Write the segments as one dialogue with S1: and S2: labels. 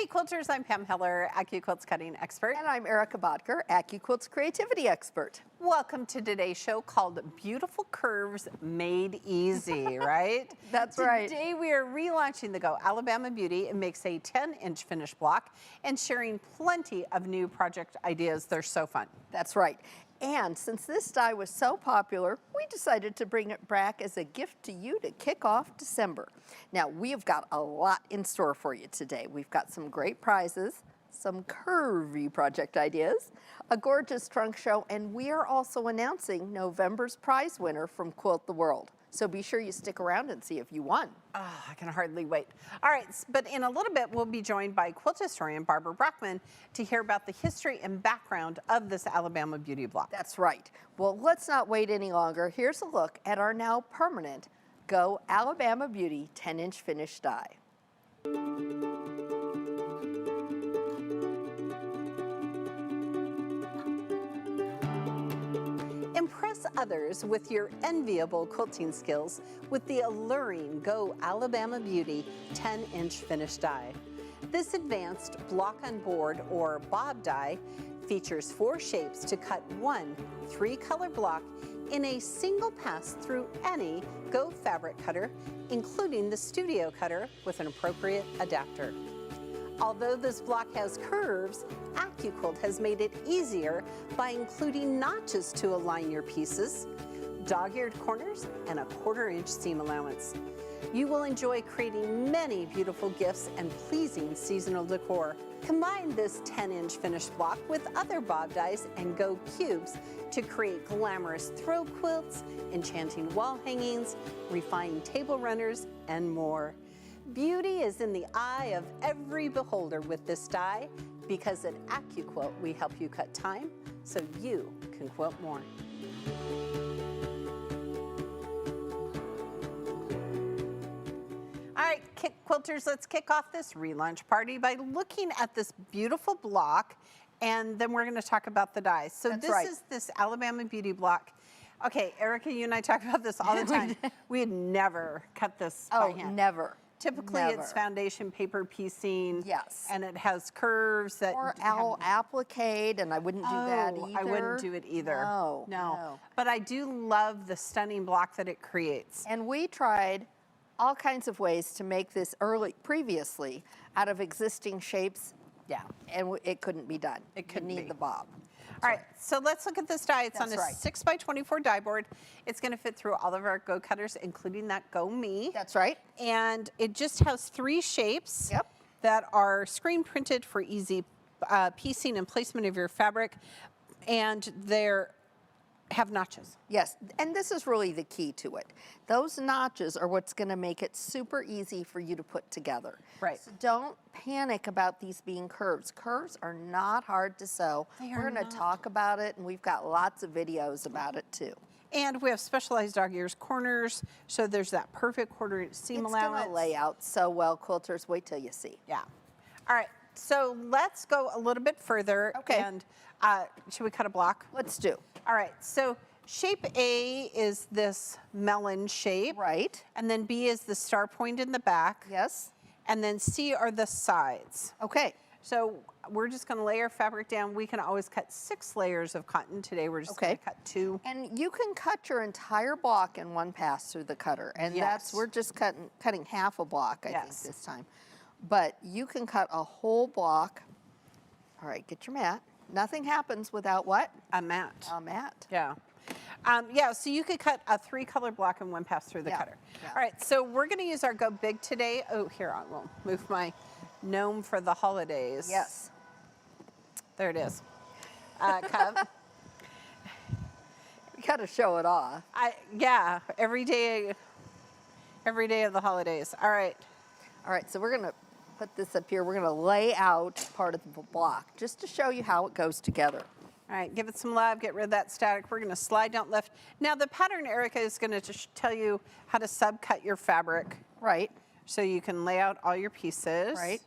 S1: Hey Quilters, I'm Pam Heller, AccuQuilt's cutting expert.
S2: And I'm Erica Bodker, AccuQuilt's creativity expert.
S1: Welcome to today's show called Beautiful Curves Made Easy, right?
S2: That's right.
S1: Today we are relaunching the Go Alabama Beauty. It makes a 10-inch finished block and sharing plenty of new project ideas. They're so fun.
S2: That's right. And since this die was so popular, we decided to bring it back as a gift to you to kick off December. Now, we've got a lot in store for you today. We've got some great prizes, some curvy project ideas, a gorgeous trunk show, and we are also announcing November's prize winner from Quilt the World. So be sure you stick around and see if you won.
S1: Oh, I can hardly wait. All right, but in a little bit, we'll be joined by quilt historian Barbara Brackman to hear about the history and background of this Alabama beauty block.
S2: That's right. Well, let's not wait any longer. Here's a look at our now permanent Go Alabama Beauty 10-inch finished die.
S1: Impress others with your enviable quilting skills with the alluring Go Alabama Beauty 10-inch finished die. This advanced block on board or bob die features 4 shapes to cut one 3-color block in a single pass through any Go fabric cutter, including the studio cutter with an appropriate adapter. Although this block has curves, AccuQuilt has made it easier by including notches to align your pieces, dog-eared corners, and a 1/4-inch seam allowance. You will enjoy creating many beautiful gifts and pleasing seasonal decor. Combine this 10-inch finished block with other bob dies and Go cubes to create glamorous throw quilts, enchanting wall hangings, refined table runners, and more. Beauty is in the eye of every beholder with this die, because at AccuQuilt we help you cut time so you can quilt more. All right, quilters, let's kick off this relaunch party by looking at this beautiful block, and then we're going to talk about the dies. So
S2: That's
S1: this
S2: right.
S1: is this Alabama beauty block. Okay, Erica, you and I talk about this all the time. We had never cut this by hand.
S2: Oh, never.
S1: Typically,
S2: Never.
S1: it's foundation paper piecing.
S2: Yes.
S1: And it has curves that
S2: Or applique, and I wouldn't do that either.
S1: I wouldn't do it either.
S2: No.
S1: But I do love the stunning block that it creates.
S2: And we tried all kinds of ways to make this previously out of existing shapes. Yeah, and it couldn't be done.
S1: It couldn't
S2: You need
S1: be.
S2: the bob.
S1: All right, so let's look at this die. It's on a
S2: That's right.
S1: 6x24 die board. It's going to fit through all of our Go cutters, including that Go Me.
S2: That's right.
S1: And it just has 3 shapes that are screen printed for easy piecing and placement of your fabric, and they're have notches.
S2: Yes, and this is really the key to it. Those notches are what's going to make it super easy for you to put together.
S1: Right.
S2: So don't panic about these being curves. Curves are not hard to sew. We're going to talk about it, and we've got lots of videos about it too.
S1: And we have specialized dog ears corners, so there's that perfect 1/4-inch seam allowance.
S2: It's going to lay out so well, quilters. Wait till you see.
S1: Yeah. All right, so let's go a little bit further.
S2: Okay.
S1: And should we cut a block?
S2: Let's do.
S1: All right, so shape A is this melon shape.
S2: Right.
S1: And then B is the star point in the back.
S2: Yes.
S1: And then C are the sides.
S2: Okay.
S1: So we're just going to lay our fabric down. We can always cut 6 layers of cotton. Today we're just going to cut 2.
S2: And you can cut your entire block in one pass through the cutter. And we're just cutting half a block, I think, this time. But you can cut a whole block. All right, get your mat. Nothing happens without what?
S1: A mat.
S2: A mat.
S1: Yeah. So you could cut a 3-color block in one pass through the cutter.
S2: Yeah.
S1: All right, so we're going to use our Go Big today. Oh, here, I will move my gnome for the holidays.
S2: Yes.
S1: There it is. Cup.
S2: We got to show it off.
S1: Yeah, every day of the holidays. All right.
S2: All right, so we're going to put this up here. We're going to lay out part of the block just to show you how it goes together.
S1: All right, give it some love, get rid of that static. We're going to slide down left. Now the pattern, Erica, is going to just tell you how to subcut your fabric.
S2: Right.
S1: So you can lay out all your pieces.
S2: Right.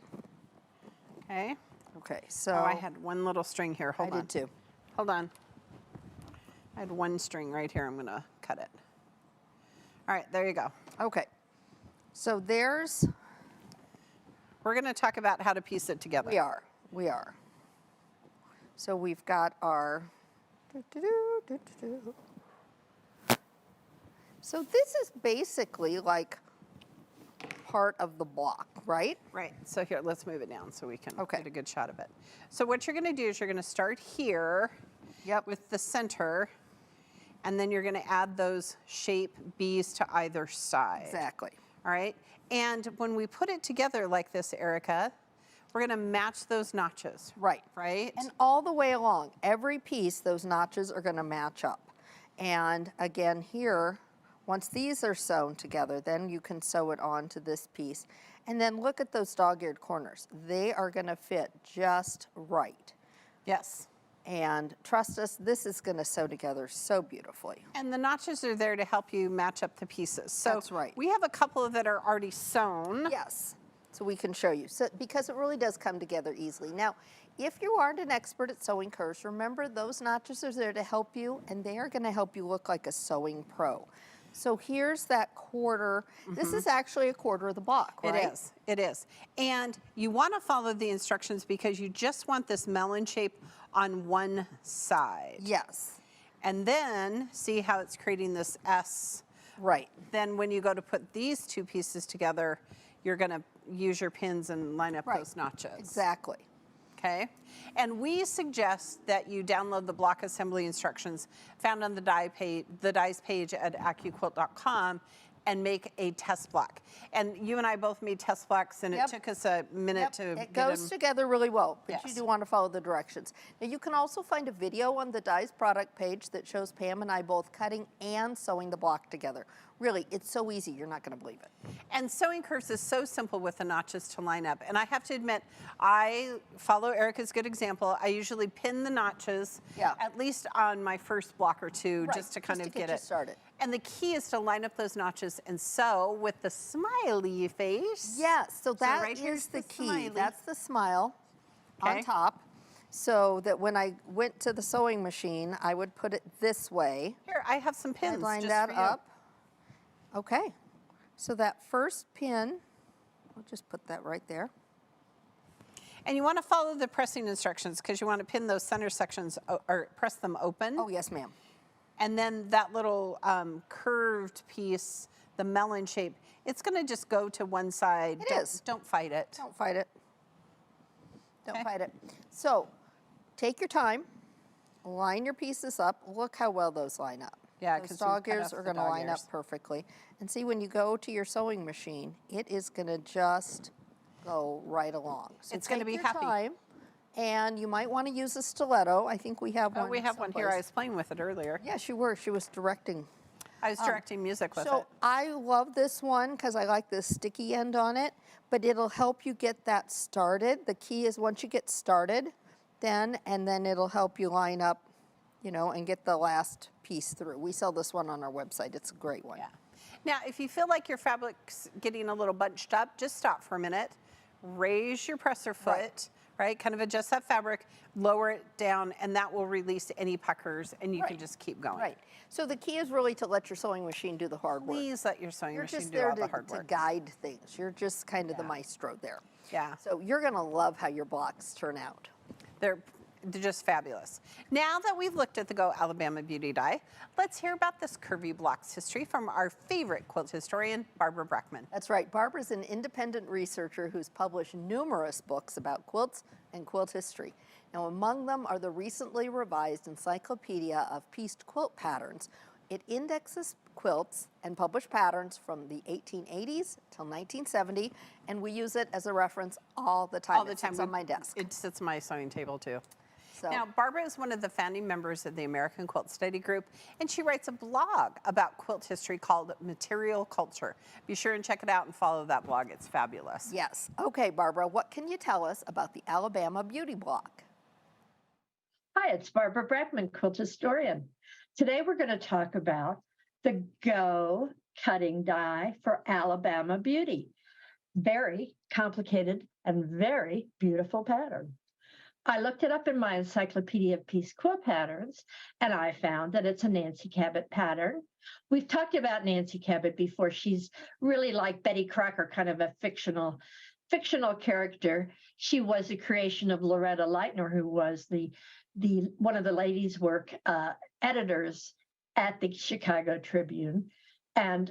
S1: Okay.
S2: Okay, so.
S1: Oh, I had one little string here. Hold on.
S2: I did too.
S1: Hold on. I had one string right here. I'm going to cut it. All right, there you go.
S2: Okay. So there's
S1: We're going to talk about how to piece it together.
S2: We are. So we've got our, so this is basically like part of the block, right?
S1: Right. So here, let's move it down so we can
S2: Okay.
S1: get a good shot of it. So what you're going to do is you're going to start here with the center, and then you're going to add those shape B's to either side.
S2: Exactly.
S1: All right. And when we put it together like this, Erica, we're going to match those notches.
S2: Right.
S1: Right?
S2: And all the way along, every piece, those notches are going to match up. And again here, once these are sewn together, then you can sew it onto this piece. And then look at those dog-eared corners. They are going to fit just right.
S1: Yes.
S2: And trust us, this is going to sew together so beautifully.
S1: And the notches are there to help you match up the pieces. So
S2: That's right.
S1: We have a couple that are already sewn.
S2: Yes, so we can show you. So, because it really does come together easily. Now, if you aren't an expert at sewing curves, remember those notches are there to help you, and they are going to help you look like a sewing pro. So here's that quarter. This is actually a quarter of the block, right?
S1: It is. It is. And you want to follow the instructions because you just want this melon shape on one side.
S2: Yes.
S1: And then see how it's creating this S.
S2: Right.
S1: Then when you go to put these two pieces together, you're going to use your pins and line up those notches.
S2: Exactly.
S1: Okay. And we suggest that you download the block assembly instructions found on the dies page at accuquilt.com and make a test block. And you and I both made test blocks, and it took us a minute to
S2: It goes together really well, but you
S1: Yes.
S2: do want to follow the directions. Now you can also find a video on the Dies product page that shows Pam and I both cutting and sewing the block together. Really, it's so easy, you're not going to believe it.
S1: And sewing curves is so simple with the notches to line up. And I have to admit, I follow Erica's good example. I usually pin the notches at least on my first block or two just to kind of get it
S2: started.
S1: And the key is to line up those notches and sew with the smiley face.
S2: Yes, so that
S1: right here's
S2: is the
S1: the
S2: key.
S1: smiley.
S2: That's the smile on top. So that when I went to the sewing machine, I would put it this way.
S1: Here, I have some pins.
S2: And line
S1: just
S2: that
S1: for you.
S2: up. Okay, so that first pin, we'll just put that right there.
S1: And you want to follow the pressing instructions because you want to pin those center sections or press them open.
S2: Oh, yes, ma'am.
S1: And then that little curved piece, the melon shape, it's going to just go to one side. Don't fight it.
S2: Don't fight it. Don't fight it. So take your time, line your pieces up. Look how well those line up.
S1: Yeah,
S2: those
S1: because
S2: dog ears are going to line up perfectly. And see, when you go to your sewing machine, it is going to just go right along. So
S1: it's going to be happy.
S2: Time, and you might want to use a stiletto. I think we have one.
S1: Oh, we have one here. I was playing with it earlier.
S2: Yes, you were. She was directing.
S1: I was directing music with it.
S2: So I love this one because I like the sticky end on it, but it'll help you get that started. The key is once you get started, then it'll help you line up, you know, and get the last piece through. We sell this one on our website. It's a great one.
S1: Yeah. Now, if you feel like your fabric's getting a little bunched up, just stop for a minute, raise your presser foot, right? Kind of adjust that fabric, lower it down, and that will release any puckers, and you can just keep going.
S2: Right. So the key is really to let your sewing machine do the hard work.
S1: Please let your sewing machine
S2: just
S1: do
S2: there
S1: all the hard
S2: to
S1: work.
S2: guide things. You're just kind of the maestro there.
S1: Yeah.
S2: So you're going to love how your blocks turn out.
S1: They're just fabulous. Now that we've looked at the Go Alabama Beauty Die, let's hear about this curvy blocks history from our favorite quilt historian, Barbara Brackman.
S2: That's right. Barbara's an independent researcher who's published numerous books about quilts and quilt history. Now, among them are the recently revised Encyclopedia of Pieced Quilt Patterns. It indexes quilts and published patterns from the 1880s till 1970, and we use it as a reference all the time.
S1: All the time.
S2: It's on my desk.
S1: It sits on my sewing table, too.
S2: So.
S1: Now, Barbara is one of the founding members of the American Quilt Study Group, and she writes a blog about quilt history called Material Culture. Be sure and check it out and follow that blog. It's fabulous.
S2: Yes. Okay, Barbara, what can you tell us about the Alabama Beauty Block?
S3: Hi, it's Barbara Brackman, quilt historian. Today we're going to talk about the Go cutting die for Alabama Beauty. Very complicated and very beautiful pattern. I looked it up in my Encyclopedia of Pieced Quilt Patterns, and I found that it's a Nancy Cabot pattern. We've talked about Nancy Cabot before. She's really like Betty Crocker, kind of a fictional fictional character. She was a creation of Loretta Leitner, who was the one of the ladies' work editors at the Chicago Tribune, and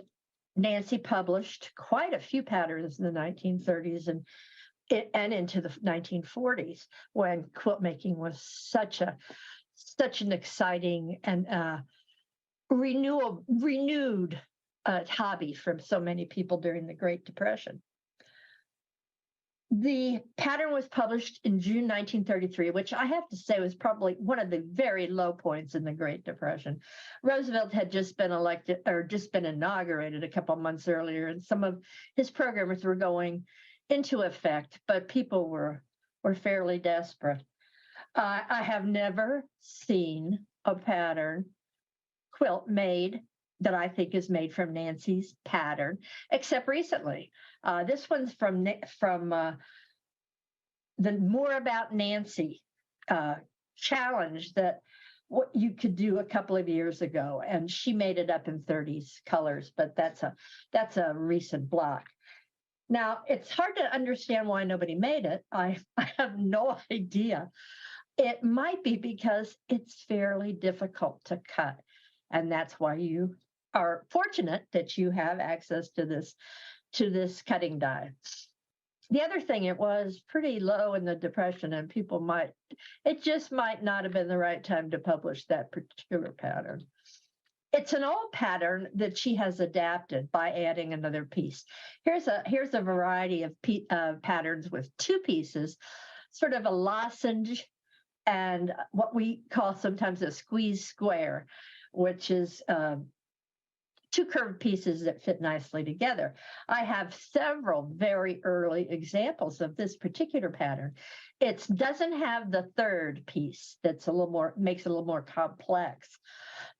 S3: Nancy published quite a few patterns in the 1930s and into the 1940s, when quilt making was such an exciting and renewed hobby from so many people during the Great Depression. The pattern was published in June 1933, which I have to say was probably one of the very low points in the Great Depression. Roosevelt had just been elected, or just been inaugurated a couple months earlier, and some of his programs were going into effect, but people were fairly desperate. I have never seen a pattern quilt made that I think is made from Nancy's pattern, except recently. This one's from the More About Nancy challenge that what you could do a couple of years ago, and she made it up in 30s colors, but that's a recent block. Now, it's hard to understand why nobody made it. I have no idea. It might be because it's fairly difficult to cut, and that's why you are fortunate that you have access to this cutting die. The other thing, it was pretty low in the Depression, and it just might not have been the right time to publish that particular pattern. It's an old pattern that she has adapted by adding another piece. Here's a variety of patterns with two pieces, sort of a lozenge and what we call sometimes a squeeze square, which is two curved pieces that fit nicely together. I have several very early examples of this particular pattern. It doesn't have the third piece that's makes it a little more complex.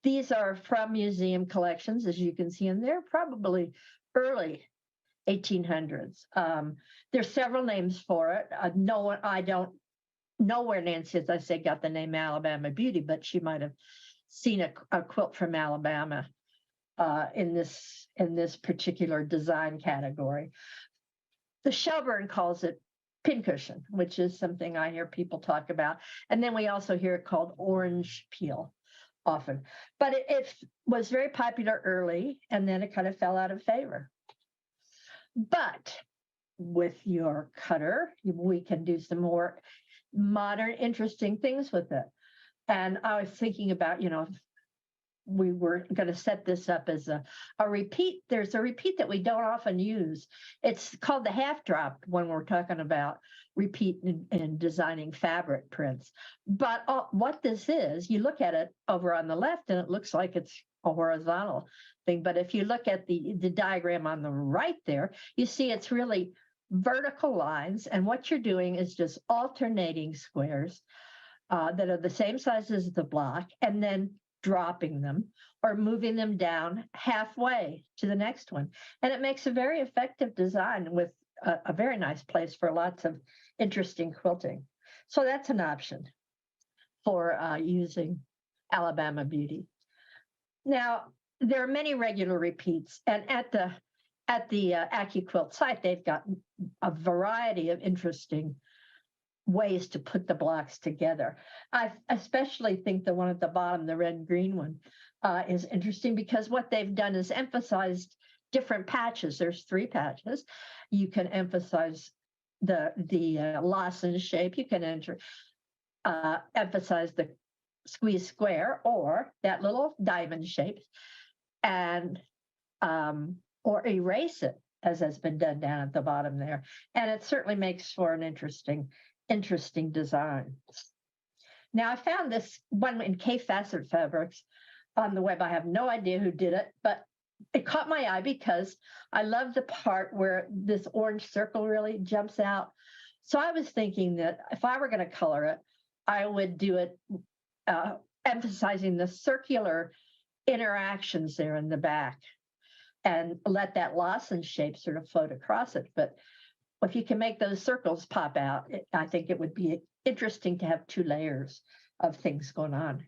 S3: These are from museum collections, as you can see, and they're probably early 1800s. There's several names for it. I don't know where Nancy, as I say, got the name Alabama Beauty, but she might have seen a quilt from Alabama in this particular design category. The Shelburne calls it pincushion, which is something I hear people talk about. And then we also hear it called orange peel often. But it was very popular early, and then it kind of fell out of favor. But with your cutter, we can do some more modern, interesting things with it. And I was thinking about, we were going to set this up as a repeat. There's a repeat that we don't often use. It's called the half drop when we're talking about repeat in designing fabric prints. But what this is, you look at it over on the left and it looks like it's a horizontal thing. But if you look at the diagram on the right there, you see it's really vertical lines. And what you're doing is just alternating squares that are the same size as the block, and then dropping them or moving them down halfway to the next one. And it makes a very effective design with a very nice place for lots of interesting quilting. So that's an option for using Alabama Beauty. Now, there are many regular repeats, and at the AccuQuilt site, they've got a variety of interesting ways to put the blocks together. I especially think the one at the bottom, the red green one, is interesting because what they've done is emphasized different patches. There's 3 patches. You can emphasize the lozenge shape. You can emphasize the squeeze square or that little diamond shape, and or erase it, as has been done down at the bottom there. And it certainly makes for an interesting design. Now, I found this one in K Facet Fabrics on the web. I have no idea who did it, but it caught my eye because I love the part where this orange circle really jumps out. So I was thinking that if I were going to color it, I would do it emphasizing the circular interactions there in the back and let that lozenge shape sort of float across it. But if you can make those circles pop out, I think it would be interesting to have 2 layers of things going on.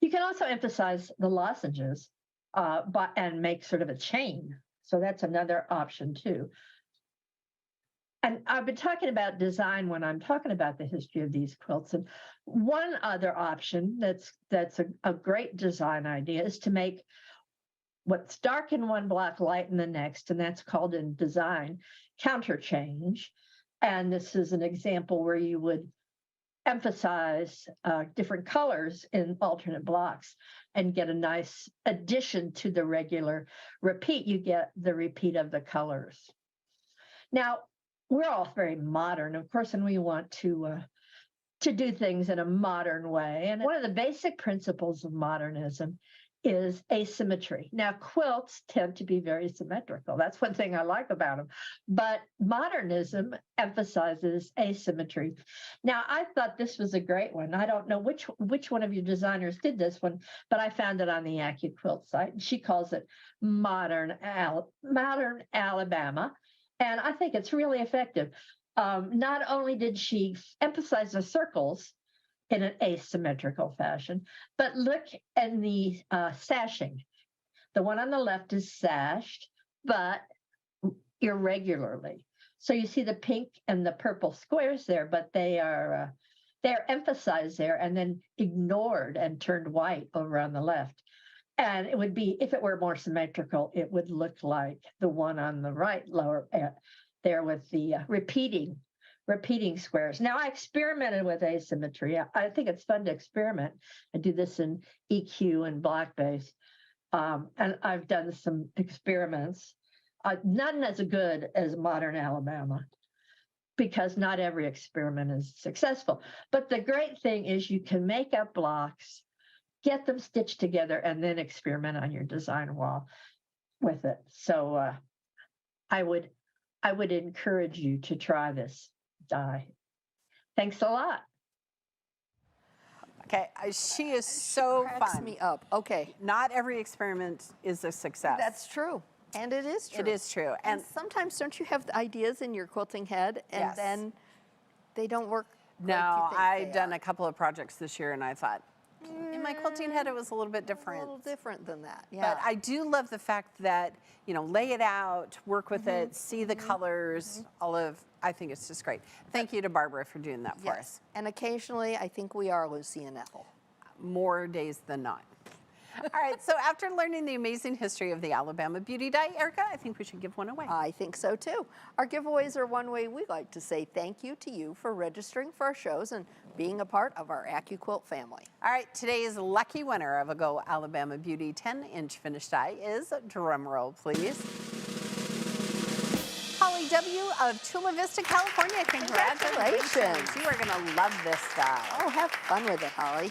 S3: You can also emphasize the lozenges and make sort of a chain. So that's another option too. And I've been talking about design when I'm talking about the history of these quilts. And one other option that's a great design idea is to make what's dark in one block light in the next, and that's called in design counterchange. And this is an example where you would emphasize different colors in alternate blocks and get a nice addition to the regular repeat. You get the repeat of the colors. Now, we're all very modern, of course, and we want to do things in a modern way. And one of the basic principles of modernism is asymmetry. Now, quilts tend to be very symmetrical. That's one thing I like about them. But modernism emphasizes asymmetry. Now, I thought this was a great one. I don't know which one of your designers did this one, but I found it on the AccuQuilt site. She calls it Modern Alabama. And I think it's really effective. Not only did she emphasize the circles in an asymmetrical fashion, but look at the sashing. The one on the left is sashed, but irregularly. So you see the pink and the purple squares there, but they're emphasized there and then ignored and turned white over on the left. And it would be, if it were more symmetrical, it would look like the one on the right lower there with the repeating squares. Now, I experimented with asymmetry. I think it's fun to experiment. I do this in EQ and block base. And I've done some experiments, none as good as Modern Alabama, because not every experiment is successful. But the great thing is you can make up blocks, get them stitched together, and then experiment on your design wall with it. So I would encourage you to try this die. Thanks a lot.
S1: Okay, she is so
S2: Cracks
S1: fun.
S2: me up. Okay.
S1: Not every experiment is a success.
S2: That's true. And it is true.
S1: It is true.
S2: And sometimes don't you have the ideas in your quilting head and
S1: Yes.
S2: then they don't work like
S1: No,
S2: you think
S1: I've
S2: they
S1: done
S2: are.
S1: a couple of projects this year and I thought, in my quilting head, it was a little bit
S2: A
S1: different.
S2: little different than that. Yeah.
S1: But I do love the fact that, lay it out, work with it, see the colors, I think it's just great. Thank you to Barbara for doing that for us.
S2: Yes. And occasionally I think we are Lucy and Ethel.
S1: More days than not. All right, so after learning the amazing history of the Alabama Beauty Die, Erica, I think we should give one away.
S2: I think so too. Our giveaways are one way we like to say thank you to you for registering for our shows and being a part of our AccuQuilt family.
S1: All right, today's lucky winner of a Go Alabama Beauty 10-inch finished die is, drum roll please, Holly W. of Chula Vista, California. Congratulations. You are gonna love this die.
S2: Oh, have fun with it, Holly.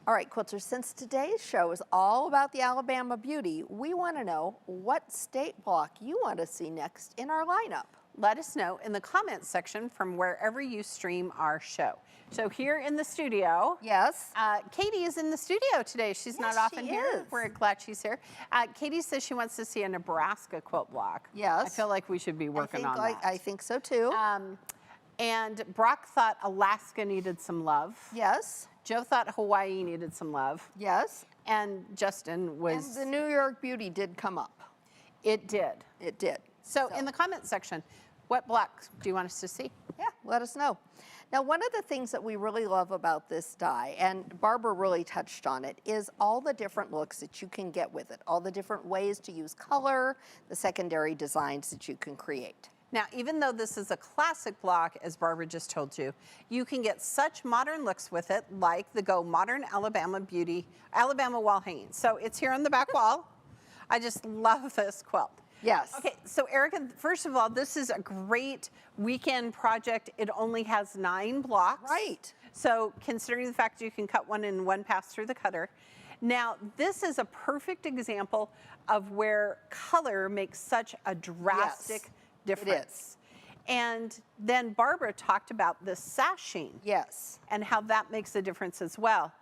S2: All right, quilters, since today's show is all about the Alabama Beauty, we want to know what state block you want to see next in our lineup.
S1: Let us know in the comments section from wherever you stream our show. So here in the studio,
S2: Yes.
S1: Katie is in the studio today. She's not often
S2: she
S1: here.
S2: is.
S1: We're glad she's here. Katie says she wants to see a Nebraska quilt block.
S2: Yes.
S1: I feel like we should be working on that.
S2: I think so too.
S1: And Brock thought Alaska needed some love.
S2: Yes.
S1: Joe thought Hawaii needed some love.
S2: Yes.
S1: And Justin was...
S2: And the New York Beauty did come up.
S1: It did.
S2: It did.
S1: So in the comments section, what block do you want us to see?
S2: Yeah, let us know. Now, one of the things that we really love about this die, and Barbara really touched on it, is all the different looks that you can get with it, all the different ways to use color, the secondary designs that you can create.
S1: Now, even though this is a classic block, as Barbara just told you, you can get such modern looks with it, like the Go Modern Alabama Beauty, Alabama wall hanging. So it's here on the back wall. I just love this quilt.
S2: Yes.
S1: Okay, so Erica, first of all, this is a great weekend project. It only has 9 blocks.
S2: Right.
S1: So considering the fact you can cut one in one pass through the cutter. Now, this is a perfect example of where color makes such a drastic difference.
S2: It is.
S1: And then Barbara talked about the sashing.
S2: Yes.
S1: And how that makes a difference as well.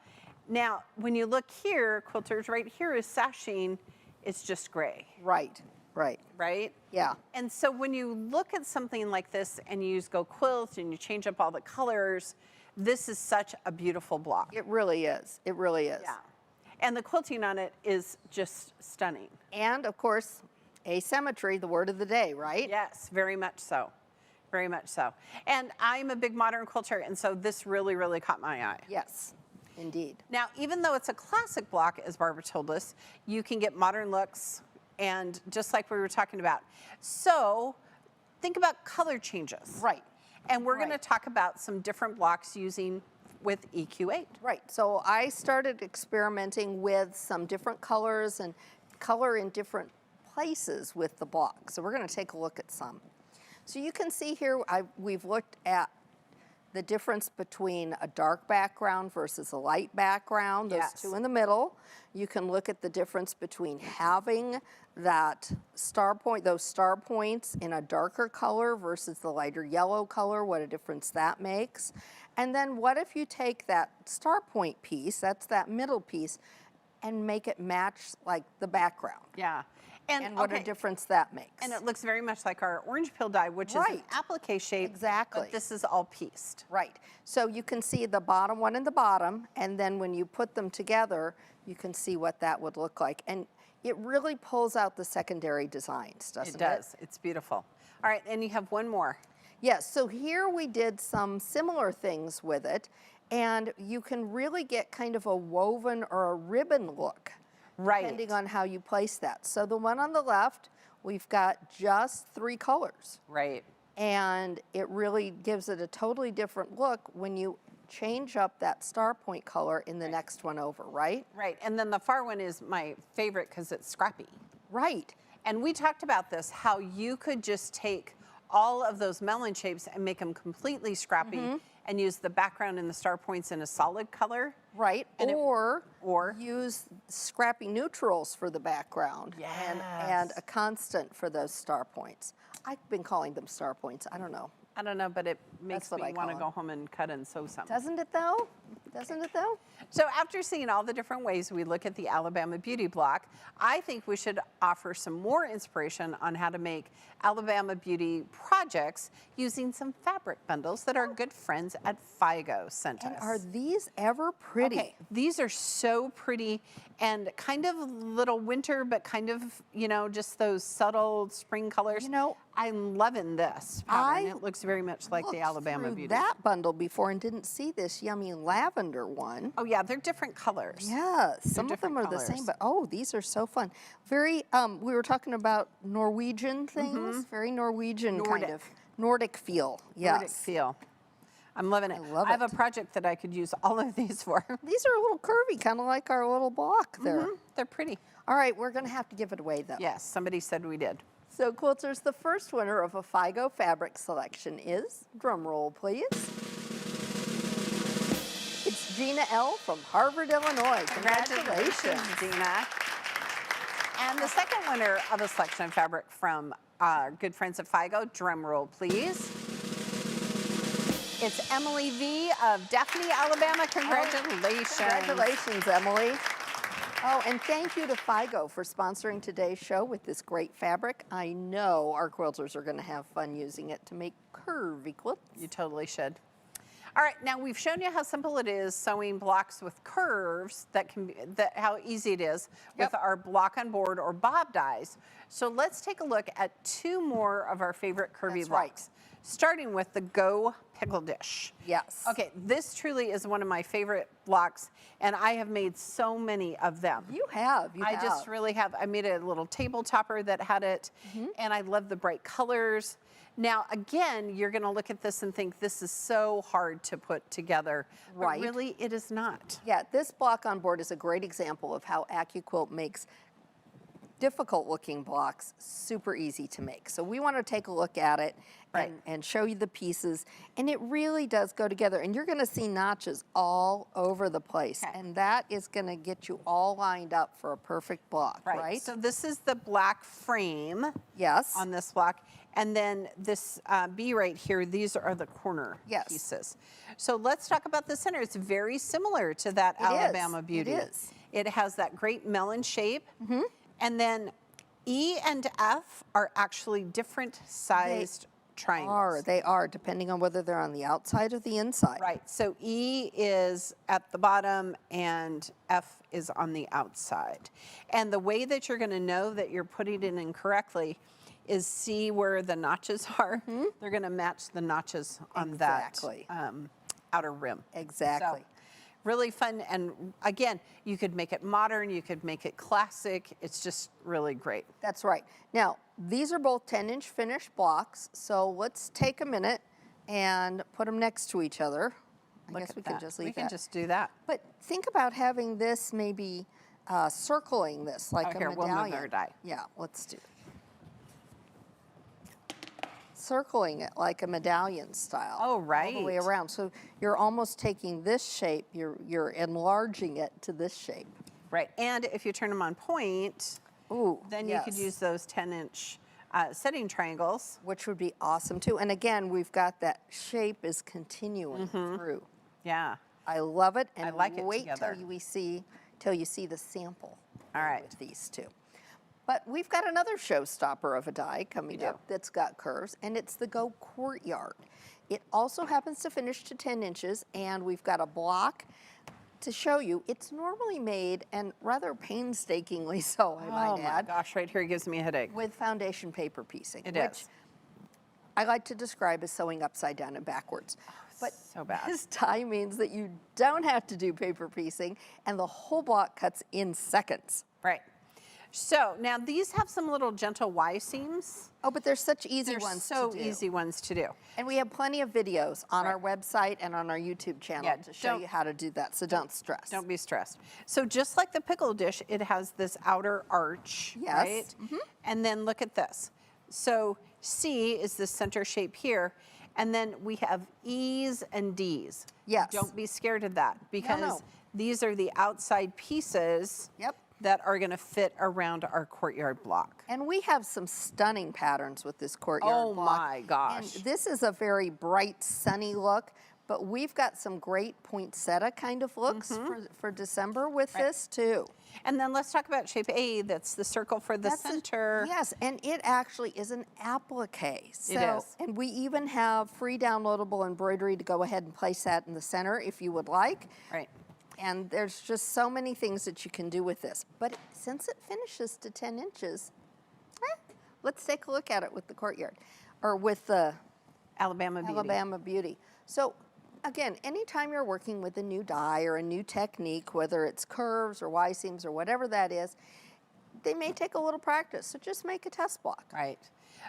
S1: Now, when you look here, quilters, right here is sashing, it's just gray.
S2: Right. Right.
S1: Right?
S2: Yeah.
S1: And so when you look at something like this and you use Go Quilt and you change up all the colors, this is such a beautiful block.
S2: It really is. It really is.
S1: Yeah. And the quilting on it is just stunning.
S2: And of course, Asymmetry, the word of the day, right?
S1: Yes, very much so. Very much so. And I'm a big modern quilter, and so this really, really caught my eye.
S2: Yes, indeed.
S1: Now, even though it's a classic block, as Barbara told us, you can get modern looks, and just like we were talking about. So think about color changes.
S2: Right.
S1: And we're going to talk about some different blocks using with EQ8.
S2: Right. So I started experimenting with some different colors and color in different places with the block. So we're going to take a look at some. So you can see here we've looked at the difference between a dark background versus a light background, those two in the middle. You can look at the difference between having that star point, those star points in a darker color versus the lighter yellow color, what a difference that makes. And then what if you take that star point piece, that's that middle piece, and make it match like the background?
S1: Yeah.
S2: And what a difference that makes.
S1: And it looks very much like our orange peel die, which is an applique shape.
S2: Exactly.
S1: But this is all pieced.
S2: Right. So you can see the bottom one and the bottom, and then when you put them together, you can see what that would look like. And it really pulls out the secondary designs, doesn't it?
S1: It does. It's beautiful. All right, and you have one more.
S2: Yes, so here we did some similar things with it, and you can really get kind of a woven or a ribbon look.
S1: Right.
S2: Depending on how you place that. So the one on the left, we've got just 3 colors.
S1: Right.
S2: And it really gives it a totally different look when you change up that star point color in the next one over, right?
S1: Right, and then the far one is my favorite because it's scrappy.
S2: Right.
S1: And we talked about this, how you could just take all of those melon shapes and make them completely scrappy and use the background and the star points in a solid color.
S2: Right,
S1: And
S2: or
S1: or
S2: use scrappy neutrals for the background and a constant for those star points. I've been calling them star points, I don't know.
S1: I don't know, but it makes
S2: what
S1: me
S2: I
S1: want to
S2: call
S1: go home and cut and sew something.
S2: Doesn't it though? Doesn't it though?
S1: So after seeing all the different ways we look at the Alabama Beauty block, I think we should offer some more inspiration on how to make Alabama Beauty projects using some fabric bundles that our good friends at FIGO sent
S2: And
S1: us.
S2: are these ever pretty?
S1: Okay, these are so pretty and kind of little winter, but kind of, you know, just those subtle spring colors.
S2: You know,
S1: I'm loving this pattern. It looks very much like the Alabama
S2: through
S1: Beauty.
S2: that bundle before and didn't see this yummy lavender one.
S1: Oh yeah, they're different colors.
S2: Yeah, some of them
S1: different
S2: are the same,
S1: colors.
S2: but oh, these are so fun. Very, we were talking about Norwegian things, very Norwegian kind of Nordic feel. Yes.
S1: Nordic feel. I'm loving it.
S2: love
S1: I have
S2: it.
S1: a project that I could use all of these for.
S2: These are a little curvy, kind of like our little block there.
S1: They're pretty.
S2: All right, we're going to have to give it away though.
S1: Yes, somebody said we did.
S2: So quilters, the first winner of a FIGO fabric selection is, drum roll please, it's Gina L. from Harvard, Illinois. Congratulations.
S1: Dina. And the second winner of a selection of fabric from our good friends at FIGO, drum roll please. It's Emily V. of Daphne, Alabama. Congratulations.
S2: Congratulations, Emily. Oh, and thank you to FIGO for sponsoring today's show with this great fabric. I know our quilters are going to have fun using it to make curvy quilts.
S1: You totally should. All right, now we've shown you how simple it is sewing blocks with curves, how easy it is with our block on board or bob dies. So let's take a look at 2 more of our favorite curvy
S2: That's
S1: blocks, starting with the Go Pickle Dish.
S2: Yes.
S1: Okay, this truly is one of my favorite blocks, and I have made so many of them.
S2: You have.
S1: I just really have. I made a little table topper that had it, and I love the bright colors. Now, again, you're going to look at this and think this is so hard to put together.
S2: Right.
S1: But really, it is not.
S2: Yeah, this block on board is a great example of how AccuQuilt makes difficult looking blocks super easy to make. So we want to take a look at it and show you the pieces, and it really does go together, and you're going to see notches all over the place, and that is going to get you all lined up for a perfect block, right?
S1: So this is the black frame on this block, and then this B right here, these are the corner pieces. So let's talk about the center. It's very similar to that Alabama Beauty.
S2: It is.
S1: It has that great melon shape, and then E and F are actually different sized triangles.
S2: They are, depending on whether they're on the outside or the inside.
S1: Right, so E is at the bottom and F is on the outside. And the way that you're gonna know that you're putting it in correctly is see where the notches are. They're gonna match the notches on
S2: Exactly.
S1: that outer rim.
S2: Exactly.
S1: So, really fun, and again, you could make it modern, you could make it classic. It's just really great.
S2: That's right. Now, these are both 10-inch finished blocks, so let's take a minute and put them next to each other. I
S1: Look
S2: guess
S1: at
S2: we can
S1: that.
S2: just leave
S1: We can
S2: that.
S1: just do that.
S2: But think about having this maybe circling this like a
S1: Here,
S2: medallion.
S1: we'll move our die.
S2: Yeah, let's do it. Circling it like a medallion style.
S1: Oh,
S2: All the way
S1: right.
S2: around. So you're almost taking this shape, you're enlarging it to this shape.
S1: Right, and if you turn them on point,
S2: Ooh,
S1: then you could
S2: yes.
S1: use those 10-inch setting triangles.
S2: Which would be awesome too. And again, we've got that shape is continuing through.
S1: Yeah,
S2: I love it, and
S1: I like it
S2: wait
S1: together.
S2: till you see the sample.
S1: All right.
S2: With these two. But we've got another showstopper of a die coming
S1: do.
S2: up that's got curves, and it's the Go Courtyard. It also happens to finish to 10 inches, and we've got a block to show you. It's normally made, and rather painstakingly so, I
S1: Oh
S2: might
S1: my
S2: add,
S1: gosh, right here gives me a headache.
S2: with foundation paper piecing,
S1: It
S2: which
S1: is.
S2: I like to describe as sewing upside down and backwards. But
S1: so bad.
S2: this die means that you don't have to do paper piecing, and the whole block cuts in seconds.
S1: Right. So now these have some little gentle Y seams.
S2: Oh, but they're such easy
S1: They're
S2: ones
S1: so
S2: to do.
S1: easy ones to do.
S2: And we have plenty of videos on
S1: Right.
S2: our website and on our YouTube channel
S1: Yeah,
S2: to show
S1: don't-
S2: you how to do that, so don't stress.
S1: Don't be stressed. So just like the pickle dish, it has this outer arch,
S2: Yes.
S1: right? And then look at this. So C is the center shape here, and then we have E's and D's.
S2: Yes.
S1: Don't be scared of that because
S2: no.
S1: these are the outside pieces
S2: Yep.
S1: that are going to fit around our courtyard block.
S2: And we have some stunning patterns with this courtyard
S1: Oh
S2: block.
S1: my gosh.
S2: And this is a very bright, sunny look, but we've got some great poinsettia kind of looks for December with this too.
S1: And then let's talk about shape A. That's the circle for the center.
S2: Yes, and it actually is an applique. So,
S1: It is.
S2: And we even have free downloadable embroidery to go ahead and place that in the center if you would like.
S1: Right.
S2: And there's just so many things that you can do with this. But since it finishes to 10 inches, let's take a look at it with the courtyard, or with the
S1: Alabama Beauty.
S2: Alabama Beauty. So again, anytime you're working with a new die or a new technique, whether it's curves or Y seams or whatever that is, they may take a little practice. So just make a test block.
S1: Right.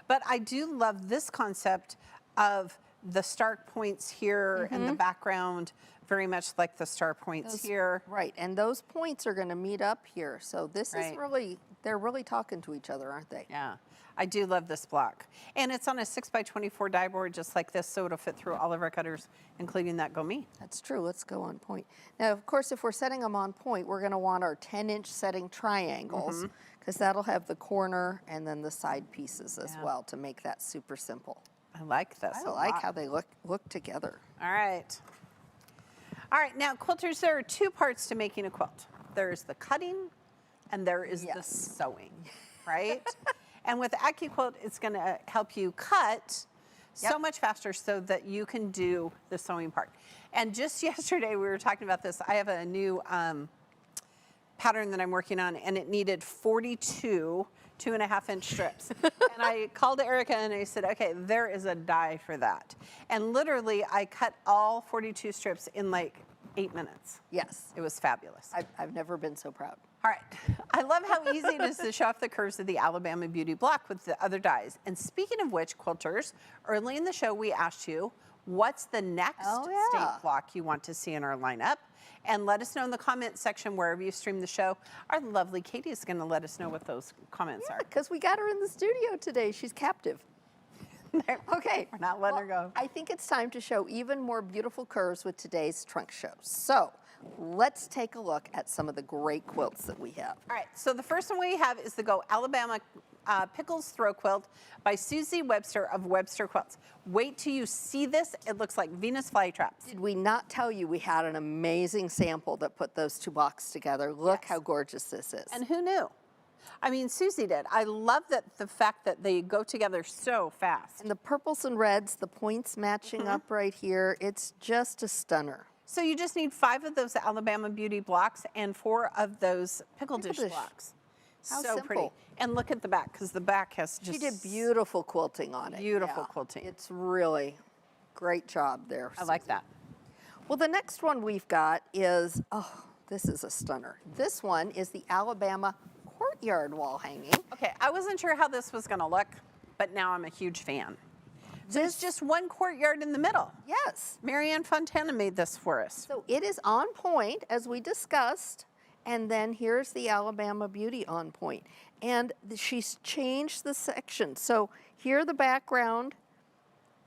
S1: But I do love this concept of the start points here and the background, very much like the star points here.
S2: Right, and those points are going to meet up here. So this
S1: Right.
S2: is really, they're really talking to each other, aren't they?
S1: Yeah, I do love this block. And it's on a 6x24 die board just like this, so it'll fit through all of our cutters, including that Go Me.
S2: That's true. Let's go on point. Now, of course, if we're setting them on point, we're going to want our 10-inch setting triangles because that'll have the corner and then the side pieces as well to make that super simple.
S1: I like this
S2: I
S1: a
S2: like
S1: lot.
S2: how they look together.
S1: All right. All right, now quilters, there are two parts to making a quilt. There's the cutting and there is the
S2: Yes.
S1: sewing, right? And with AccuQuilt, it's gonna help you cut so much faster so that you can do the sewing part. And just yesterday we were talking about this. I have a new pattern that I'm working on and it needed 42 2.5-inch strips. And I called Erica and I said, okay, there is a die for that. And literally I cut all 42 strips in like 8 minutes.
S2: Yes,
S1: It was fabulous.
S2: I've never been so proud.
S1: All right, I love how easy it is to show off the curves of the Alabama Beauty block with the other dies. And speaking of which, quilters, early in the show we asked you, what's the next state block you want to see in our lineup? And let us know in the comment section wherever you stream the show. Our lovely Katie is going to let us know what those comments are.
S2: Because we got her in the studio today. She's captive. Okay.
S1: We're not letting her go.
S2: I think it's time to show even more beautiful curves with today's trunk show. So let's take a look at some of the great quilts that we have.
S1: All right, so the first one we have is the Go Alabama Pickles Throw Quilt by Susie Webster of Webster Quilts. Wait till you see this. It looks like Venus flytraps.
S2: Did we not tell you we had an amazing sample that put those two blocks together? Look how gorgeous this is.
S1: And who knew? I mean, Susie did. I love that the fact that they go together so fast.
S2: And the purples and reds, the points matching up right here. It's just a stunner.
S1: So you just need 5 of those Alabama Beauty blocks and 4 of those pickle dish blocks.
S2: How
S1: so
S2: simple.
S1: pretty. And look at the back, because the back has just...
S2: She did beautiful quilting on it.
S1: Beautiful quilting.
S2: It's really great job there.
S1: I like that.
S2: Well, the next one we've got is, oh, this is a stunner. This one is the Alabama courtyard wall hanging.
S1: Okay, I wasn't sure how this was going to look, but now I'm a huge fan. There's just one courtyard in the middle.
S2: Yes.
S1: Marianne Fontana made this for us.
S2: So it is on point, as we discussed, and then here's the Alabama Beauty on point. And she's changed the section. So here the background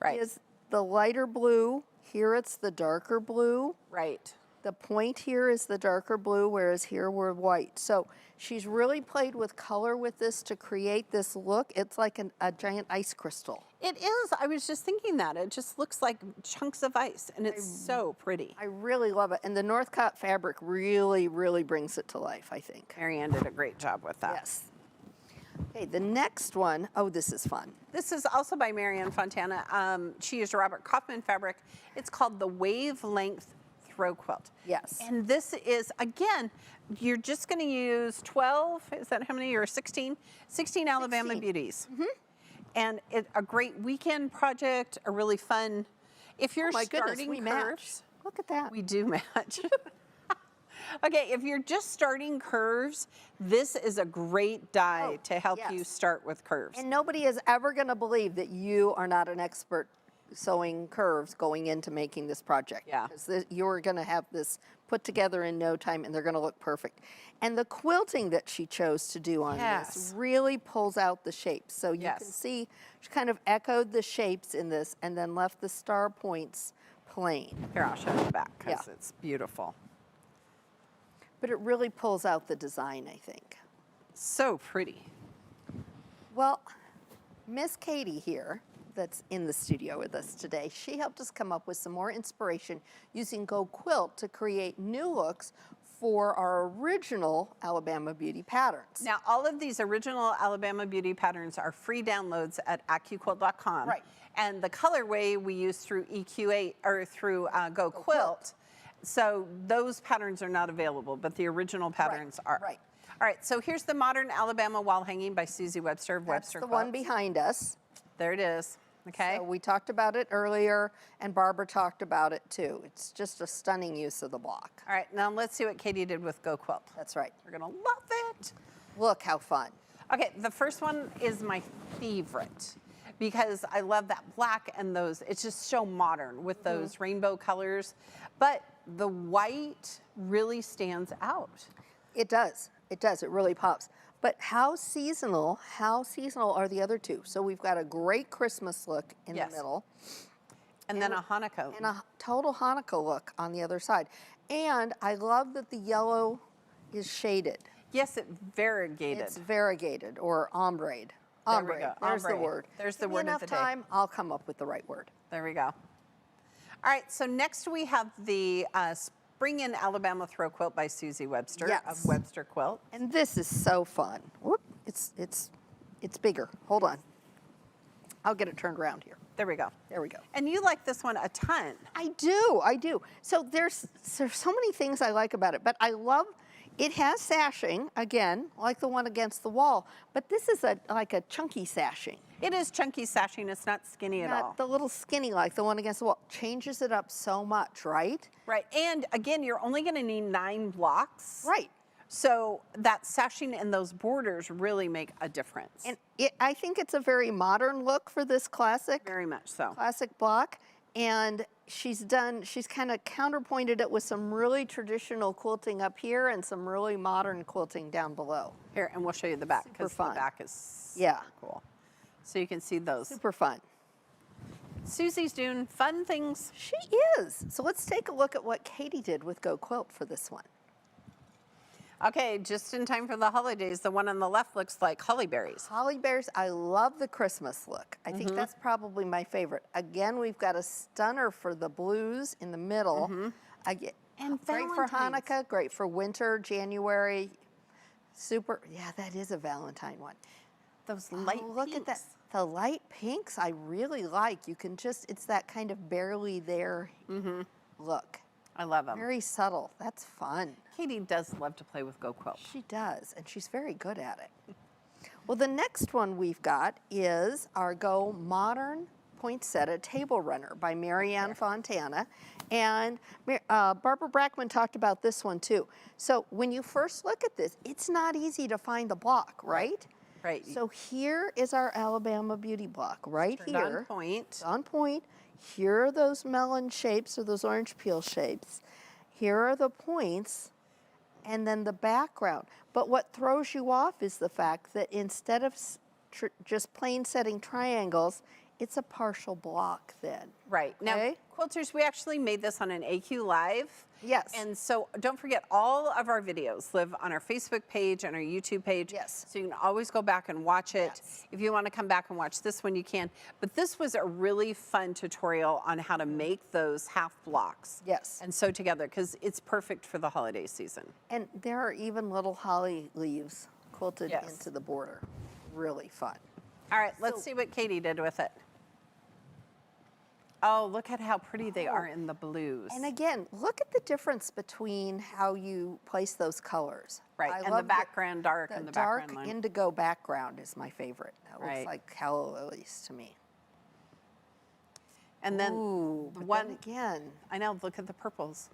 S2: is the lighter blue. Here it's the darker blue.
S1: Right.
S2: The point here is the darker blue, whereas here we're white. So she's really played with color with this to create this look. It's like a giant ice crystal.
S1: It is. I was just thinking that. It just looks like chunks of ice, and it's so pretty.
S2: I really love it. And the Northcott fabric really, really brings it to life, I think.
S1: Marianne did a great job with that.
S2: Yes. Okay, the next one, oh, this is fun.
S1: This is also by Marianne Fontana. She used Robert Kaufman fabric. It's called the Wavelength Throw Quilt.
S2: Yes.
S1: And this is, again, you're just going to use 12, is that how many, or 16? 16 Alabama
S2: 16.
S1: Beauties. And it's a great weekend project, a really fun, if you're
S2: Oh my
S1: starting
S2: goodness, we
S1: curves.
S2: match. Look at that.
S1: We do match. Okay, if you're just starting curves, this is a great die to help you start with curves.
S2: And nobody is ever going to believe that you are not an expert sewing curves going into making this project.
S1: Yeah.
S2: Because you're going to have this put together in no time, and they're going to look perfect. And the quilting that she chose to do on this really pulls out the shapes. So you can see she kind of echoed the shapes in this and then left the star points plain.
S1: Here, I'll show you the back because it's beautiful.
S2: But it really pulls out the design, I think.
S1: So pretty.
S2: Well, Miss Katie here, that's in the studio with us today, she helped us come up with some more inspiration using Go Quilt to create new looks for our original Alabama Beauty patterns.
S1: Now, all of these original Alabama Beauty patterns are free downloads at AccuQuilt.com.
S2: Right.
S1: And the colorway we use through EQ8 or through Go Quilt. So those patterns are not available, but the original patterns are.
S2: Right.
S1: All right, so here's the Modern Alabama Wall Hanging by Susie Webster of Webster
S2: That's the one
S1: Quilts.
S2: behind us.
S1: There it is. Okay.
S2: So we talked about it earlier, and Barbara talked about it too. It's just a stunning use of the block.
S1: All right, now let's see what Katie did with Go Quilt.
S2: That's right.
S1: We're gonna love it.
S2: Look how fun.
S1: Okay, the first one is my favorite because I love that black and those, it's just so modern with those rainbow colors. But the white really stands out.
S2: It does. It does. It really pops. But how seasonal are the other two? So we've got a great Christmas look in the middle.
S1: And then a Hanukkah.
S2: And a total Hanukkah look on the other side. And I love that the yellow is shaded.
S1: Yes, it variegated.
S2: It's variegated or ombre.
S1: There we go.
S2: There's the
S1: Ombre.
S2: word.
S1: There's the
S2: Give me
S1: word of
S2: enough
S1: the day.
S2: time, I'll come up with the right word.
S1: There we go. All right, so next we have the Spring in Alabama Throw Quilt by Susie Webster of Webster Quilt.
S2: And this is so fun. Whoop, it's bigger. Hold on. I'll get it turned around here.
S1: There we go.
S2: There we go.
S1: And you like this one a ton.
S2: I do. So there's so many things I like about it, but I love, it has sashing, again, like the one against the wall, but this is like a chunky sashing.
S1: It is chunky sashing, it's not skinny at all.
S2: Not the little skinny like the one against the wall. Changes it up so much, right?
S1: Right, and again, you're only gonna need 9 blocks.
S2: Right.
S1: So that sashing and those borders really make a difference.
S2: And I think it's a very modern look for this classic.
S1: Very much so.
S2: Classic block. And she's kind of counterpointed it with some really traditional quilting up here and some really modern quilting down below.
S1: Here, and we'll show you the back because the
S2: fun.
S1: back is
S2: Yeah.
S1: cool. So you can see those.
S2: Super fun.
S1: Susie's doing fun things.
S2: She is. So let's take a look at what Katie did with Go Quilt for this one.
S1: Okay, just in time for the holidays, the one on the left looks like holly berries.
S2: Holly berries, I love the Christmas look. I think that's probably my favorite. Again, we've got a stunner for the blues in the middle.
S1: And
S2: great for
S1: Valentine's.
S2: Hanukkah, great for winter, January. Super, yeah, that is a Valentine one.
S1: Those light
S2: Look at that.
S1: pinks.
S2: The light pinks I really like. You can just, it's that kind of barely there look.
S1: I love them.
S2: Very subtle. That's fun.
S1: Katie does love to play with Go Quilt.
S2: She does, and she's very good at it. Well, the next one we've got is our Go Modern Poinsettia Table Runner by Marianne Fontana. And Barbara Brackman talked about this one too. So when you first look at this, it's not easy to find the block, right?
S1: Right.
S2: So here is our Alabama Beauty block right
S1: Turned
S2: here.
S1: on point.
S2: It's on point. Here are those melon shapes or those orange peel shapes. Here are the points and then the background. But what throws you off is the fact that instead of just plain setting triangles, it's a partial block then.
S1: Right. Now,
S2: Okay.
S1: quilters, we actually made this on an AQ Live.
S2: Yes.
S1: And so don't forget, all of our videos live on our Facebook page and our YouTube page.
S2: Yes.
S1: So you can always go back and watch it.
S2: Yes.
S1: If you want to come back and watch this one, you can. But this was a really fun tutorial on how to make those half blocks.
S2: Yes.
S1: And sew together, because it's perfect for the holiday season.
S2: And there are even little holly leaves quilted
S1: Yes.
S2: into the border. Really fun.
S1: All right, let's see what Katie did with it. Oh, look at how pretty they are in the blues.
S2: And again, look at the difference between how you place those colors.
S1: Right,
S2: I
S1: and the
S2: love
S1: background dark and the
S2: dark
S1: background line.
S2: indigo background is my favorite. That looks
S1: Right.
S2: like calla lilies to me.
S1: And then
S2: Ooh,
S1: the
S2: but
S1: one,
S2: then again,
S1: I know, look at the purples.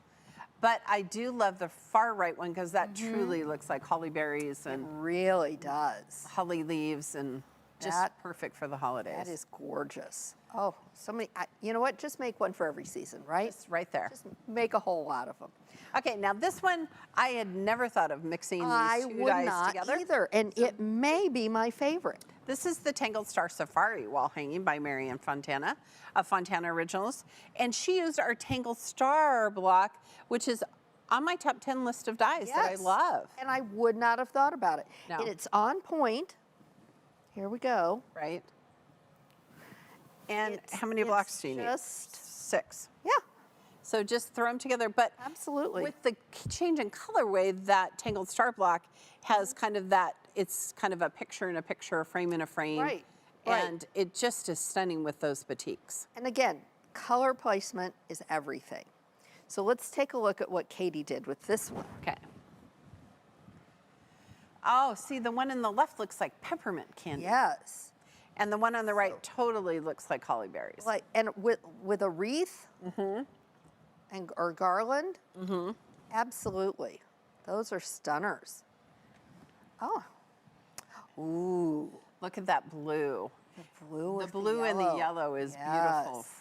S1: But I do love the far right one because that truly looks like holly berries and
S2: really does.
S1: holly leaves and just
S2: That-
S1: perfect for the holidays.
S2: That is gorgeous. Oh, so many. You know what? Just make one for every season, right?
S1: Just right there.
S2: Just make a whole lot of them.
S1: Okay, now this one, I had never thought of mixing these
S2: I
S1: two
S2: would
S1: dyes
S2: not
S1: together.
S2: either, and it may be my favorite.
S1: This is the Tangled Star Safari wall hanging by Marianne Fontana of Fontana Originals. And she used our Tangled Star block, which is on my top 10 list of dyes that I
S2: Yes.
S1: love.
S2: And I would not have thought about it.
S1: No.
S2: And it's on point. Here we go.
S1: Right? And
S2: It's-
S1: how many blocks do you need?
S2: just-
S1: 6.
S2: Yeah,
S1: So just throw them together. But
S2: absolutely.
S1: with the change in colorway, that Tangled Star block has kind of that, it's kind of a picture in a picture, a frame in a frame.
S2: Right, right.
S1: And it just is stunning with those batiks.
S2: And again, color placement is everything. So let's take a look at what Katie did with this one.
S1: Okay. Oh, see, the one in the left looks like peppermint candy.
S2: Yes.
S1: And the one on the right totally looks like holly berries.
S2: Like, and with a wreath and or garland, absolutely. Those are stunners. Oh, ooh,
S1: Look at that blue.
S2: the blue.
S1: The
S2: with
S1: blue and the yellow is beautiful.
S2: Yes.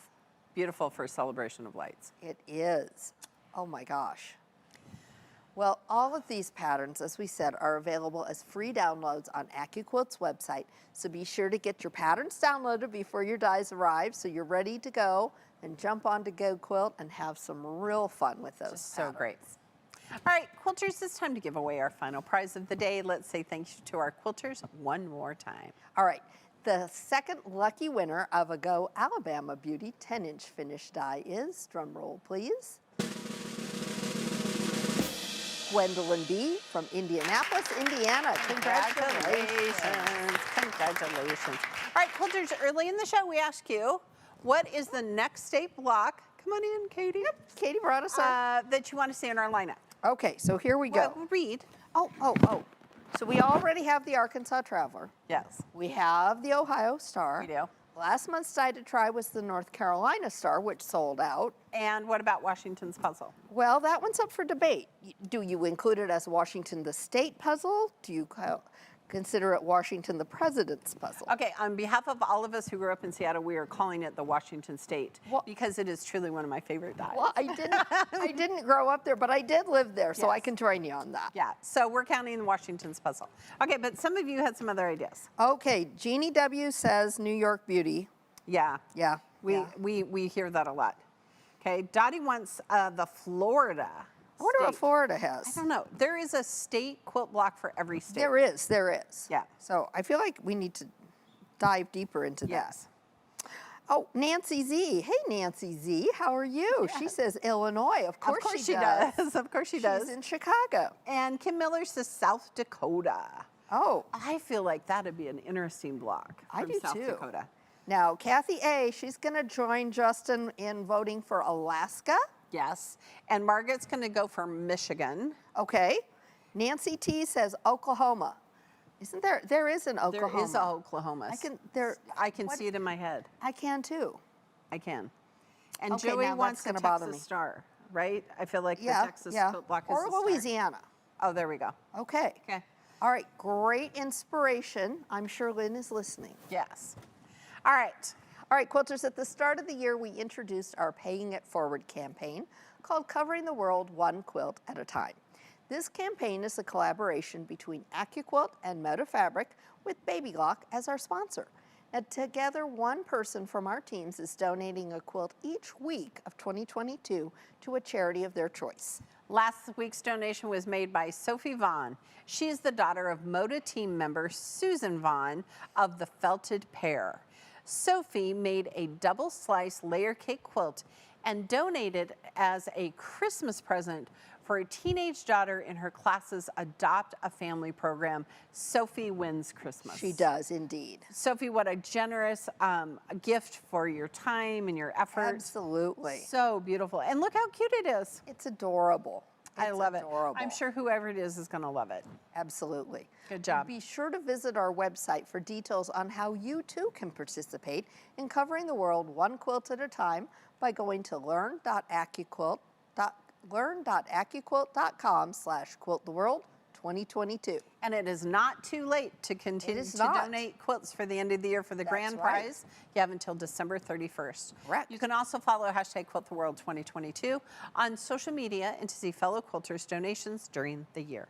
S1: Beautiful for celebration of lights.
S2: It is. Oh my gosh. Well, all of these patterns, as we said, are available as free downloads on AccuQuilt's website. So be sure to get your patterns downloaded before your dies arrive so you're ready to go and jump on to Go Quilt and have some real fun with those
S1: Just so
S2: patterns.
S1: great. All right, quilters, it's time to give away our final prize of the day. Let's say thank you to our quilters one more time.
S2: All right. The second lucky winner of a Go Alabama Beauty 10-inch finish die is, drum roll please, Gwendolyn B. from Indianapolis, Indiana. Congratulations.
S1: Congratulations. All right, quilters, early in the show, we asked you, what is the next state block? Come on in, Katie.
S2: Yep, Katie brought us up.
S1: That you want to see in our lineup.
S2: Okay, so here we go.
S1: Well, read.
S2: Oh. So we already have the Arkansas Traveler.
S1: Yes,
S2: We have the Ohio Star.
S1: we do.
S2: Last month's die to try was the North Carolina Star, which sold out.
S1: And what about Washington's puzzle?
S2: Well, that one's up for debate. Do you include it as Washington the state puzzle? Do you consider it Washington the president's puzzle?
S1: Okay, on behalf of all of us who grew up in Seattle, we are calling it the Washington State
S2: Well-
S1: because it is truly one of my favorite dies.
S2: Well, I didn't grow up there, but I did live there, so I
S1: Yes.
S2: can join you on that.
S1: Yeah, so we're counting Washington's puzzle. Okay, but some of you had some other ideas.
S2: Okay, Jeannie W. says New York Beauty.
S1: Yeah,
S2: Yeah.
S1: we hear that a lot. Okay, Dottie wants the Florida.
S2: I wonder what
S1: state.
S2: Florida
S1: I
S2: has.
S1: don't know. There is a state quilt block for every state.
S2: There is.
S1: Yeah.
S2: So I feel like we need to dive deeper into
S1: Yes.
S2: that. Oh, Nancy Z. Hey, Nancy Z. How are you? She says Illinois. Of course she does.
S1: Of course she
S2: She's
S1: does.
S2: in Chicago.
S1: And Kim Miller says South Dakota.
S2: Oh,
S1: I feel like that'd be an interesting block
S2: I
S1: from
S2: do
S1: South
S2: too.
S1: Dakota.
S2: now Kathy A. She's going to join Justin in voting for Alaska.
S1: Yes. And Margaret's going to go for Michigan.
S2: Okay. Nancy T. says Oklahoma. Isn't there? There is an Oklahoma.
S1: There is a Oklahoma. I can
S2: what-
S1: see it in my head.
S2: I can too.
S1: I can. And
S2: Okay,
S1: Joey
S2: now
S1: wants
S2: that's
S1: a
S2: gonna bother
S1: Texas
S2: me.
S1: star, right? I feel like
S2: Yeah,
S1: the Texas
S2: yeah.
S1: quilt block is
S2: Or
S1: the star.
S2: Louisiana.
S1: Oh, there we go.
S2: Okay.
S1: Okay.
S2: All right. Great inspiration. I'm sure Lynn is listening.
S1: Yes. All right.
S2: All right, quilters, at the start of the year, we introduced our Paying It Forward campaign called Covering the World One Quilt at a Time. This campaign is a collaboration between AccuQuilt and Moda Fabric with Baby Lock as our sponsor. Now, together, one person from our teams is donating a quilt each week of 2022 to a charity of their choice.
S1: Last week's donation was made by Sophie Vaughn. She's the daughter of Moda team member Susan Vaughn of the Felted Pear. Sophie made a double slice layer cake quilt and donated as a Christmas present for a teenage daughter in her class's Adopt a Family program. Sophie wins Christmas.
S2: She does indeed.
S1: Sophie, what a generous gift for your time and your effort.
S2: Absolutely.
S1: So beautiful. And look how cute it is.
S2: It's adorable.
S1: I
S2: It's
S1: love
S2: adorable.
S1: it. I'm sure whoever it is going to love it.
S2: Absolutely.
S1: Good job.
S2: Be sure to visit our website for details on how you too can participate in covering the world one quilt at a time by going to learn.accuquilt.com/quilttheworld2022.
S1: And it is not too late to continue
S2: is
S1: to
S2: not.
S1: donate quilts for the end of the year for the grand
S2: right.
S1: prize. You have until December 31st.
S2: Correct.
S1: You can also follow hashtag #QuiltTheWorld2022 on social media and to see fellow quilters' donations during the year.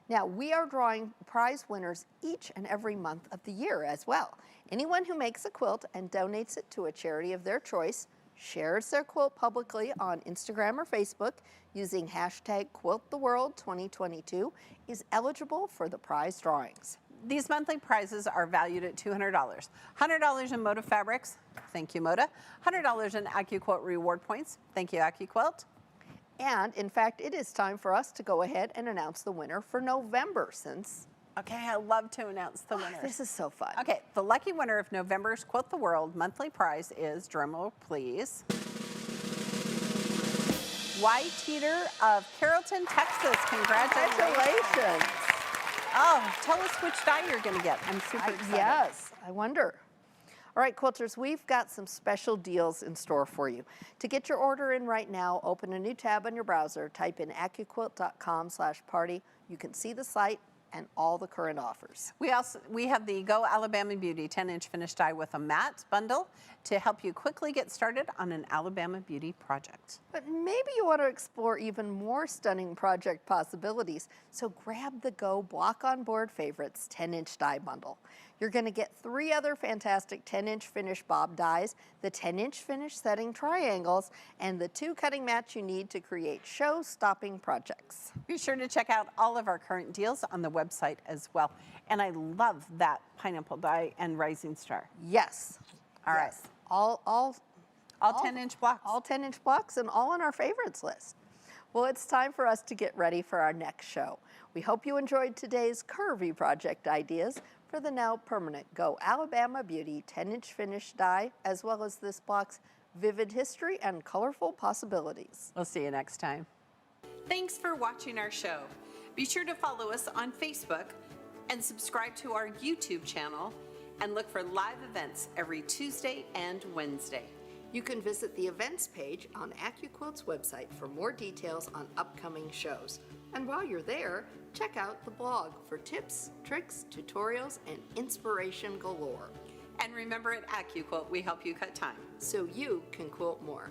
S2: Now, we are drawing prize winners each and every month of the year as well. Anyone who makes a quilt and donates it to a charity of their choice, shares their quilt publicly on Instagram or Facebook using hashtag #QuiltTheWorld2022 is eligible for the prize drawings.
S1: These monthly prizes are valued at $200. $100 in Moda Fabrics, thank you Moda. $100 in AccuQuilt reward points, thank you AccuQuilt.
S2: And in fact, it is time for us to go ahead and announce the winner for November since
S1: Okay, I love to announce the winner.
S2: this is so fun.
S1: Okay, the lucky winner of November's Quilt the World monthly prize is, drumroll please, Y. Teeter of Carrollton, Texas. Congratulations.
S2: Congratulations.
S1: Oh, tell us which die you're going to get. I'm super excited.
S2: Yes, I wonder. All right, quilters, we've got some special deals in store for you. To get your order in right now, open a new tab on your browser, type in accuquilt.com/party. You can see the site and all the current offers.
S1: We have the Go Alabama Beauty 10-inch finished die with a matte bundle to help you quickly get started on an Alabama Beauty project.
S2: But maybe you want to explore even more stunning project possibilities, so grab the Go Block on Board Favorites 10-inch die bundle. You're going to get 3 other fantastic 10-inch finish bob dies, the 10-inch finish setting triangles, and the 2 cutting mats you need to create show-stopping projects.
S1: Be sure to check out all of our current deals on the website as well. And I love that pineapple die and rising star.
S2: Yes.
S1: All right.
S2: Yes. All
S1: 10-inch blocks.
S2: All 10-inch blocks and all on our favorites list. Well, it's time for us to get ready for our next show. We hope you enjoyed today's curvy project ideas for the now permanent Go Alabama Beauty 10-inch finish die, as well as this block's vivid history and colorful possibilities.
S1: We'll see you next time. Thanks for watching our show. Be sure to follow us on Facebook and subscribe to our YouTube channel and look for live events every Tuesday and Wednesday.
S2: You can visit the events page on AccuQuilt's website for more details on upcoming shows. And while you're there, check out the blog for tips, tricks, tutorials, and inspiration galore.
S1: And remember, at AccuQuilt, we help you cut time
S2: so you can quilt more.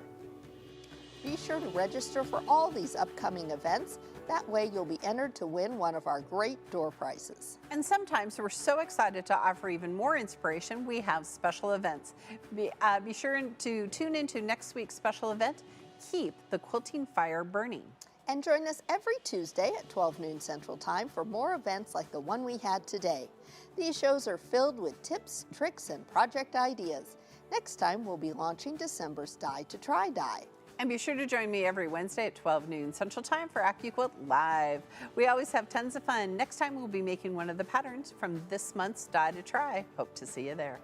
S2: Be sure to register for all these upcoming events. That way you'll be entered to win one of our great door prizes.
S1: And sometimes we're so excited to offer even more inspiration, we have special events. Be sure to tune into next week's special event, Keep the Quilting Fire Burning.
S2: And join us every Tuesday at 12 noon Central Time for more events like the one we had today. These shows are filled with tips, tricks, and project ideas. Next time, we'll be launching December's Die to Try die.
S1: And be sure to join me every Wednesday at 12 noon Central Time for AccuQuilt Live. We always have tons of fun. Next time, we'll be making one of the patterns from this month's Die to Try. Hope to see you there.